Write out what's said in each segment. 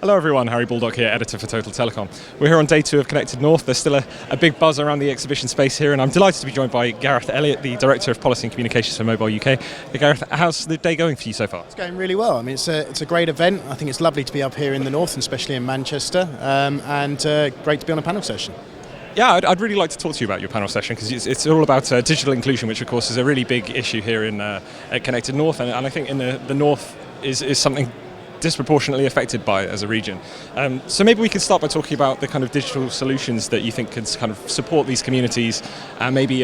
Hello everyone, Harry Baldock here, editor for Total Telecom. We're here on day 2 of Connected North. There's still a big buzz around the exhibition space here, and I'm delighted to be joined by Gareth Elliott, the Director of Policy and Communications for Mobile UK. Hey Gareth, how's the day going for you so far? It's going really well. I mean, it's a great event. I think it's lovely to be up here in the north, and especially in Manchester, and great to be on a panel session. Yeah, I'd really like to talk to you about your panel session, because it's all about digital inclusion, which of course is a really big issue here at Connected North, and I think in the north is something disproportionately affected by as a region. So maybe we could start by talking about the kind of digital solutions that you think can kind of support these communities, and maybe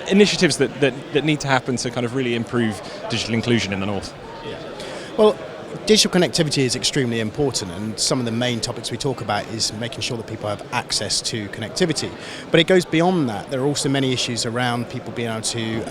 initiatives that need to happen to kind of really improve digital inclusion in the north. Yeah. Well, digital connectivity is extremely important, and some of the main topics we talk about is making sure that people have access to connectivity. But it goes beyond that. There are also many issues around people being able to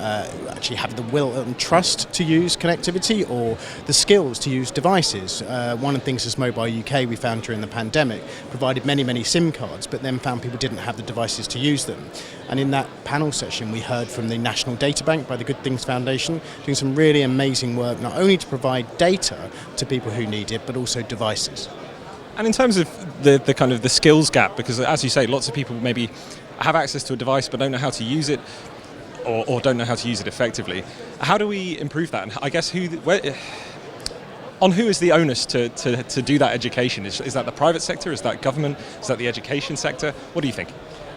actually have the will and trust to use connectivity, or the skills to use devices. One of the things as Mobile UK we found during the pandemic provided many SIM cards, but then found people didn't have the devices to use them. And in that panel session we heard from the National Data Bank by the Good Things Foundation, doing some really amazing work, not only to provide data to people who need it, but also devices. And in terms of the kind of the skills gap, because as you say, lots of people maybe have access to a device but don't know how to use it, or don't know how to use it effectively. How do we improve that? And I guess on who is the onus to do that education? Is that the private sector? Is that government? Is that the education sector? What do you think?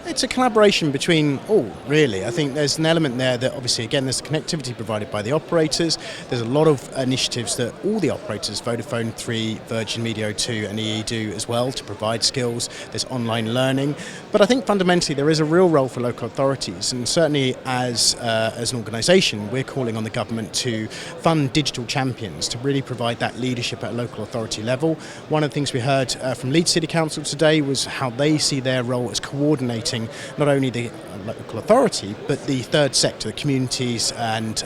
It's a collaboration between all, really. I think there's an element there that obviously, again, there's connectivity provided by the operators. There's a lot of initiatives that all the operators, Vodafone 3, Virgin Media 2 and EE do as well to provide skills. There's online learning. But I think fundamentally there is a real role for local authorities, and certainly as an organisation we're calling on the government to fund digital champions to really provide that leadership at a local authority level. One of the things we heard from Leeds City Council today was how they see their role as coordinating not only the local authority but the third sector, the communities and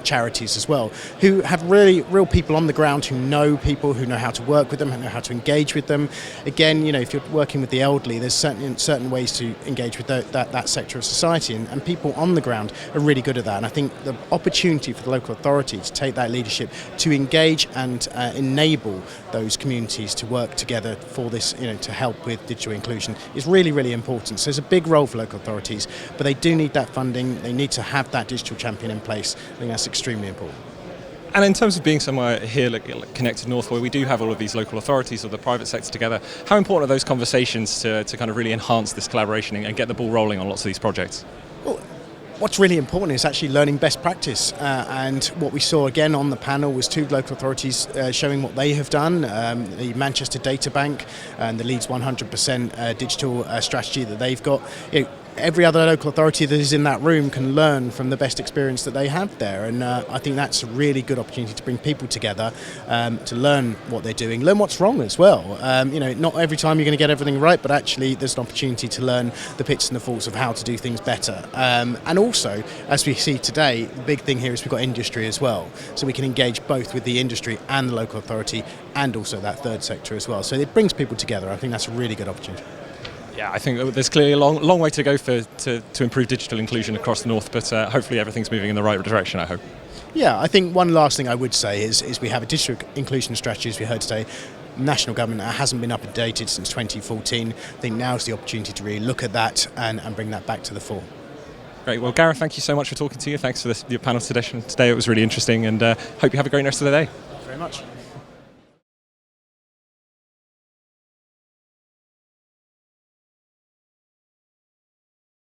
charities as well, who have really real people on the ground who know people, who know how to work with them, who know how to engage with them. Again, you know, if you're working with the elderly, there's certain ways to engage with that sector of society, and people on the ground are really good at that. And I think the opportunity for the local authority to take that leadership to engage and enable those communities to work together for this, you know, to help with digital inclusion is really important. So there's a big role for local authorities, but they do need that funding. They need to have that digital champion in place. I think that's extremely important. And in terms of being somewhere here like Connected North, where we do have all of these local authorities or the private sector together, how important are those conversations to kind of really enhance this collaboration and get the ball rolling on lots of these projects? Well, what's really important is actually learning best practice, and what we saw again on the panel was 2 local authorities showing what they have done, the Manchester Data Bank and the Leeds 100% digital strategy that they've got. You know, every other local authority that is in that room can learn from the best experience that they have there, and I think that's a really good opportunity to bring people together to learn what they're doing, learn what's wrong as well. You know, not every time you're going to get everything right, but actually there's an opportunity to learn the pits and the faults of how to do things better. And also, as we see today, the big thing here is we've got industry as well, so we can engage both with the industry and the local authority, and also that third sector as well. So it brings people together. I think that's a really good opportunity. Yeah, I think there's clearly a long way to go to improve digital inclusion across the north, but hopefully everything's moving in the right direction, I hope. Yeah, I think one last thing I would say is we have a digital inclusion strategy, as we heard today. National government hasn't been updated since 2014. I think now's the opportunity to really look at that and bring that back to the fore. Great. Well, Gareth, thank you so much for talking to you. Thanks for your panel session today. It was really interesting, and hope you have a great rest of the day. Thank you very much.